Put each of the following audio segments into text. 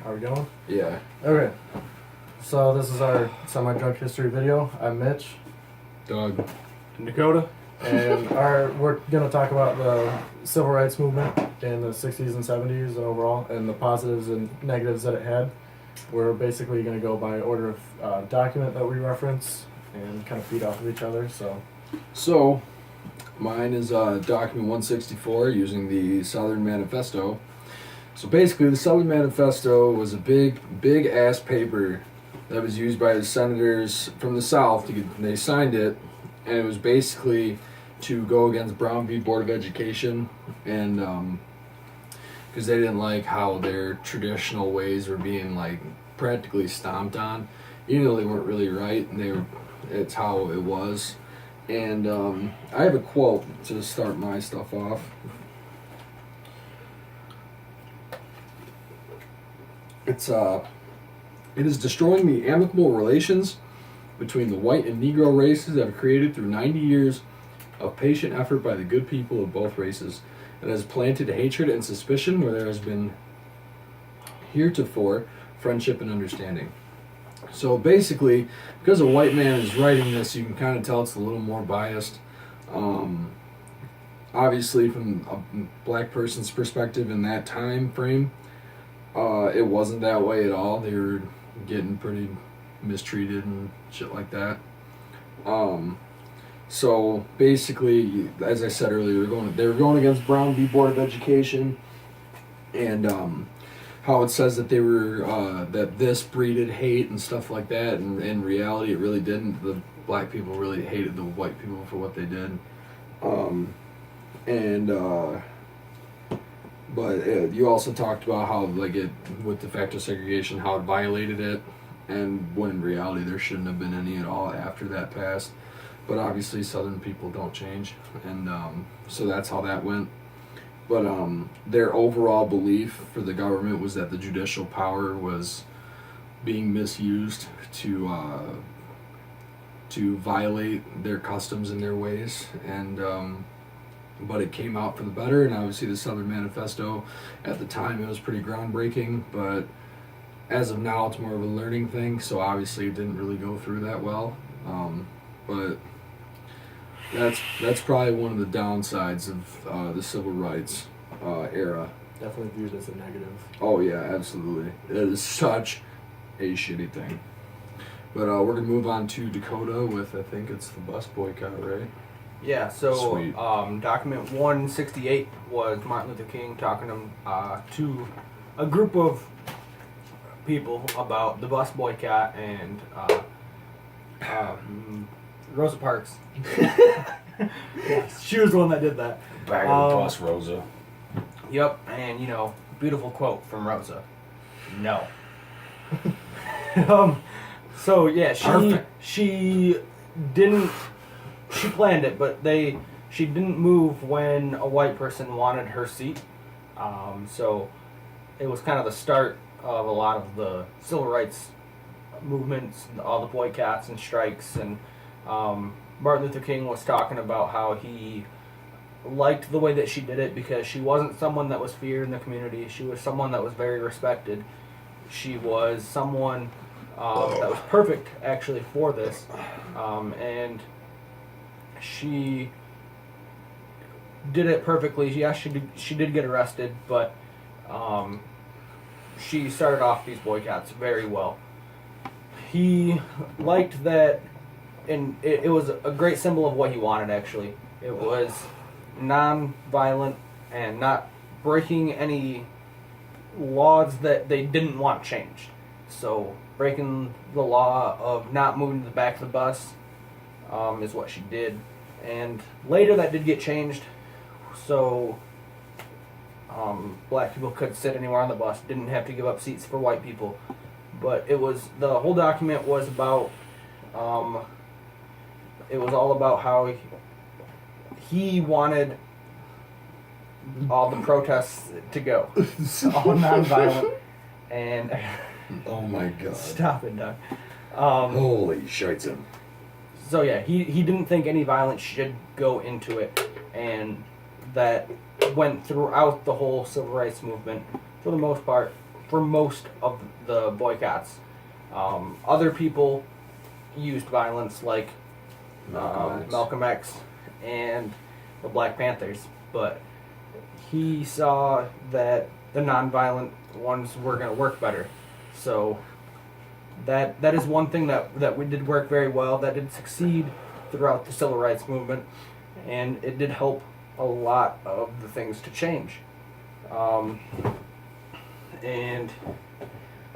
Are we going? Yeah. Okay. So this is our semi-drunk history video. I'm Mitch. Doug. And Dakota. And we're going to talk about the civil rights movement in the 60s and 70s and overall, and the positives and negatives that it had. We're basically going to go by order of document that we reference and kind of feed off of each other. So, mine is document 164 using the Southern Manifesto. So basically, the Southern Manifesto was a big ass paper that was used by the senators from the South. They signed it, and it was basically to go against Brown v. Board of Education, and because they didn't like how their traditional ways were being like practically stomped on, even though they weren't really right, and it's how it was. And I have a quote to start my stuff off. It is destroying the amicable relations between the white and Negro races that have created through 90 years of patient effort by the good people of both races. It has planted hatred and suspicion where there has been heretofore friendship and understanding. So basically, because a white man is writing this, you can kind of tell it's a little more biased. Obviously, from a black person's perspective in that time frame, it wasn't that way at all. They were getting pretty mistreated and shit like that. So basically, as I said earlier, they were going against Brown v. Board of Education, and how it says that they were that this breeded hate and stuff like that, and in reality, it really didn't. The black people really hated the white people for what they did, But you also talked about how, like, it with de facto segregation, how it violated it, and when in reality there shouldn't have been any at all after that passed. But obviously Southern people don't change, and so that's how that went. But their overall belief for the government was that the judicial power was being misused to violate their customs and their ways, and but it came out for the better. And obviously the Southern Manifesto, at the time, it was pretty groundbreaking, but as of now it's more of a learning thing, so obviously it didn't really go through that well. But that's probably one of the downsides of the civil rights era. definitely viewed as a negative. Oh yeah, absolutely. It is such a shitty thing. But we're going to move on to Dakota with, I think it's the bus boycott, right? Yeah, so Sweet. document 168 was Martin Luther King talking to a group of people about the bus boycott and Rosa Parks. Yes, she was the one that did that. Bag of the bus, Rosa. Yep, and beautiful quote from Rosa. No. So yeah, she didn't. She planned it, but she didn't move when a white person wanted her seat. So it was kind of the start of a lot of the civil rights movements, all the boycotts and strikes. And Martin Luther King was talking about how he liked the way that she did it because she wasn't someone that was feared in the community. She was someone that was very respected. She was someone that was perfect, actually, for this. And she did it perfectly. Yeah, she did get arrested, but she started off these boycotts very well. He liked that, and it was a great symbol of what he wanted, actually. It was non-violent and not breaking any laws that they didn't want changed. So breaking the law of not moving to the back of the bus is what she did. And later that did get changed, so black people could sit anywhere on the bus, didn't have to give up seats for white people. But the whole document was about, it was all about how he wanted all the protests to go. All non-violent. And Oh my god. stop it, Doug. Holy shites. So yeah, he didn't think any violence should go into it, and that went throughout the whole civil rights movement. For the most part, for most of the boycotts. Other people used violence, like Malcolm X and the Black Panthers, but he saw that the nonviolent ones were going to work better. So that is one thing that we did work very well, that did succeed throughout the civil rights movement, and it did help a lot of the things to change. And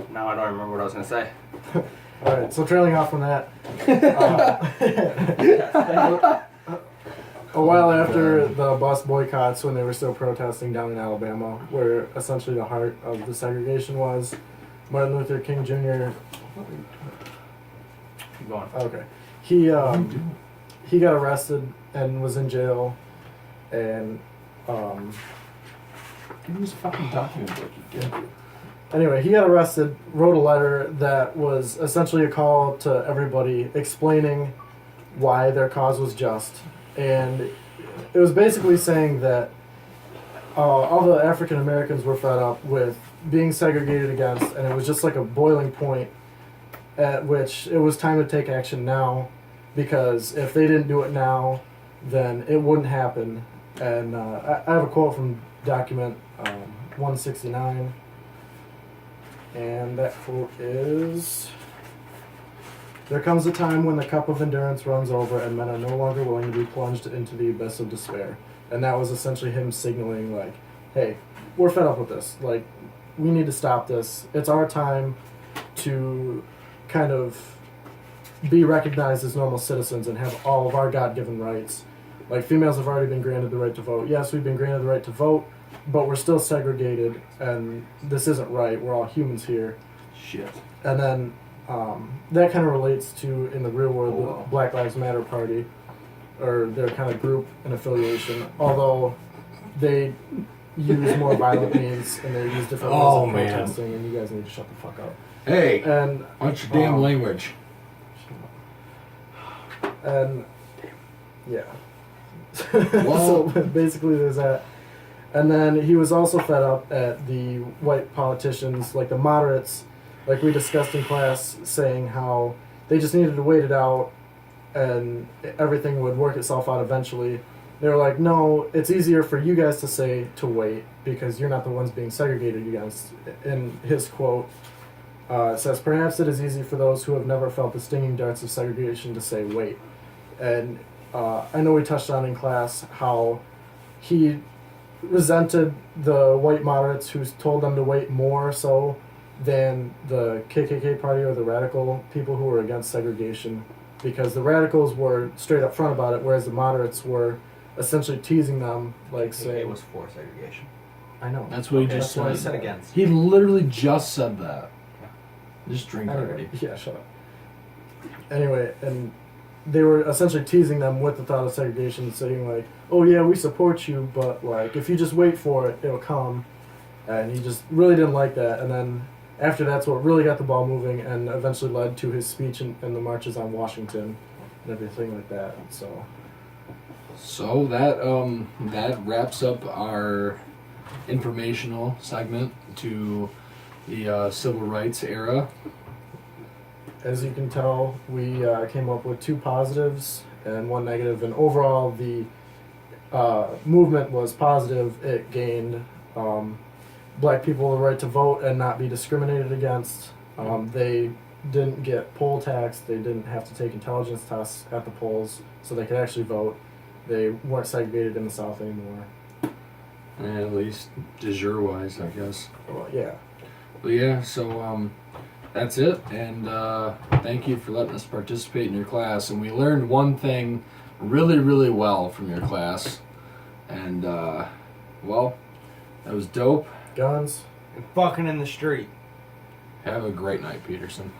now I don't remember what I was going to say. All right, so trailing off from that, a while after the bus boycotts, when they were still protesting down in Alabama, where essentially the heart of the segregation was, Martin Luther King Jr. Keep going. Okay, he got arrested and was in jail, and Give me this fucking document book you get. anyway, he got arrested, wrote a letter that was essentially a call to everybody explaining why their cause was just. And it was basically saying that all the African Americans were fed up with being segregated against, and it was just like a boiling point at which it was time to take action now, because if they didn't do it now, then it wouldn't happen. And I have a quote from document 169, and that quote is: "There comes a time when the cup of endurance runs over and men are no longer willing to be plunged into the abyss of despair." And that was essentially him signaling, like, hey, we're fed up with this. Like, we need to stop this. It's our time to kind of be recognized as normal citizens and have all of our God-given rights. Like, females have already been granted the right to vote. Yes, we've been granted the right to vote, but we're still segregated, and this isn't right. We're all humans here. Shit. And then that kind of relates to, in the real world, the Black Lives Matter Party, or their kind of group and affiliation, although they use more violent means and they use different ways of protesting, and you guys need to shut the fuck up. Hey, And watch your damn language. And yeah. Well- So basically there's that. And then he was also fed up at the white politicians, like the moderates, like we discussed in class, saying how they just needed to wait it out and everything would work itself out eventually. They were like, no, it's easier for you guys to say to wait because you're not the ones being segregated against. In his quote, it says, "Perhaps it is easy for those who have never felt the stinging darts of segregation to say wait." And I know we touched on in class how he resented the white moderates who told them to wait more so than the KKK party or the radical people who were against segregation, because the radicals were straight up front about it, whereas the moderates were essentially teasing them, like saying, It was for segregation. I know. That's what he Okay, just that's what I said. said against. He literally just said that. Just drink Anyway, already. yeah, shut up. Anyway, and they were essentially teasing them with the thought of segregation, saying like, "Oh yeah, we support you, but like if you just wait for it, it'll come." And he just really didn't like that. And then after that's what really got the ball moving, and eventually led to his speech in the marches on Washington and everything like that. So that wraps up our informational segment to the civil rights era. As you can tell, we came up with 2 positives and 1 negative, and overall the movement was positive. It gained black people the right to vote and not be discriminated against. They didn't get poll tax. They didn't have to take intelligence tests at the polls, so they could actually vote. They weren't segregated in the South anymore. At least de jure wise, I guess. Well, yeah. But yeah, so that's it. And thank you for letting us participate in your class. And we learned one thing really, really well from your class. And well, that was dope. Guns. And fucking in the street. Have a great night, Peterson.